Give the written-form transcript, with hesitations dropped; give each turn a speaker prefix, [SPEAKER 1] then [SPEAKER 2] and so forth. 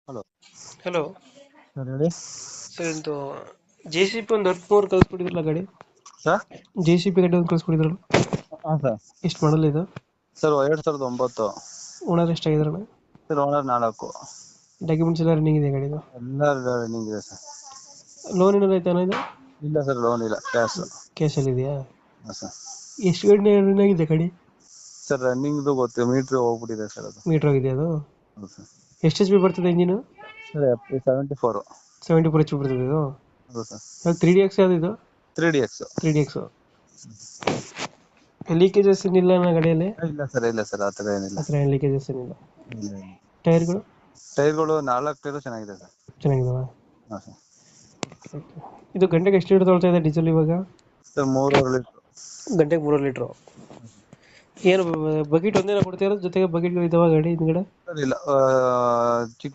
[SPEAKER 1] Hello
[SPEAKER 2] hello
[SPEAKER 1] sir ಹೇಳಿ.
[SPEAKER 2] Sir ಇದು J C P ಒಂದು 10 ಕಳಿಸ್ಕೊಟ್ಟಿದ್ರಲ್ಲ ಗಾಡಿ.
[SPEAKER 1] ಸರ್
[SPEAKER 2] ಜೆ ಸಿ ಪಿ ಗಾಡಿ ಒಂದು ಕಳಿಸ್ಕೊಟ್ಟಿದ್ರಲ್ಲ,
[SPEAKER 1] ಹಾಂ ಸರ್.
[SPEAKER 2] ಎಷ್ಟು ಮಾಡಲ್ ಇದು?
[SPEAKER 1] ಸರ್ 2009.
[SPEAKER 2] ಓನರ್ ಎಷ್ಟಾಗಿದ್ರಣ?
[SPEAKER 1] Sir owner 4.
[SPEAKER 2] ಡಾಕ್ಯುಮೆಂಟ್ಸ್ ಎಲ್ಲ ರನ್ನಿಂಗ್ ಇದೆ ಗಾಡಿದು?
[SPEAKER 1] ಎಲ್ಲ ರನ್ನಿಂಗ್ ಇದೆ ಸರ್.
[SPEAKER 2] ಲೋನ್ ಏನಾದ್ರು ಐತೆ ಇದು?
[SPEAKER 1] ಇಲ್ಲ ಸರ್, ಲೋನ್ ಇಲ್ಲ, ಕ್ಯಾಶ್.
[SPEAKER 2] ಕ್ಯಾಶಲ್ಲಿ ಇದೆಯಾ?
[SPEAKER 1] ಹಾಂ ಸರ್.
[SPEAKER 2] ಎಷ್ಟು ಗಂಟೆ ರನ್ ಆಗಿದೆ ಗಾಡಿ?
[SPEAKER 1] ಸರ್ ರನ್ನಿಂಗ್ದು ಗೊತ್ತು, ಮೀಟ್ರ್ ಹೋಗ್ಬಿಟ್ಟಿದೆ ಸರ್ ಅದು.
[SPEAKER 2] ಮೀಟರ್ ಆಗಿದೆ ಅದು?
[SPEAKER 1] ಹೌದು ಸರ್.
[SPEAKER 2] ಎಷ್ಟು ಎಚ್ ಪಿ ಬರ್ತದೆ ಇಂಜಿನು?
[SPEAKER 1] ಸರ್ 74.
[SPEAKER 2] 74 ಎಚ್ ಪಿ ಬರ್ತದೆ ಇದು?
[SPEAKER 1] ಹೌದು ಸರ್.
[SPEAKER 2] ಅದು 3DX ಯಾವುದು ಇದು?
[SPEAKER 1] 3DX.
[SPEAKER 2] 3DX. ಲೀಕೇಜಸ್ ಏನಿಲ್ಲ ನನ್ನ ಗಾಡಿಯಲ್ಲಿ?
[SPEAKER 1] ಇಲ್ಲ ಸರ್, ಇಲ್ಲ ಸರ್, ಆ ಥರ ಏನಿಲ್ಲ.
[SPEAKER 2] ಆ ಥರ ಏನು ಲೀಕೇಜಸ್ ಏನಿಲ್ಲ.
[SPEAKER 1] ಇಲ್ಲ ಇಲ್ಲ.
[SPEAKER 2] ಟೈರ್ಗಳು
[SPEAKER 1] ಟೈರ್ಗಳು 4 ಟೈರು ಚೆನ್ನಾಗಿದೆ ಸರ್.
[SPEAKER 2] ಚೆನ್ನಾಗಿದಾವ?
[SPEAKER 1] ಹಾಂ ಸರ್.
[SPEAKER 2] ಇದು ಗಂಟೆಗೆ ಎಷ್ಟು ಲೀಟರ್ ತೊಗೊಳ್ತಾ ಇದೆ ಡೀಸೆಲ್ ಇವಾಗ?
[SPEAKER 1] Sir 3.5 litre.
[SPEAKER 2] ಗಂಟೆಗೆ 3 ಲೀಟ್ರು. ಏನು ಬಕೆಟ್ ಒಂದೇನ ಕೊಡ್ತೀರಾ, ಜೊತೆಗೆ ಬಕೆಟ್ಗಳು ಇದಾವ ಗಾಡಿ ಹಿಂದ್ಗಡೆ?
[SPEAKER 1] ಸರ್ ಇಲ್ಲ, ಚಿಕ್ಕ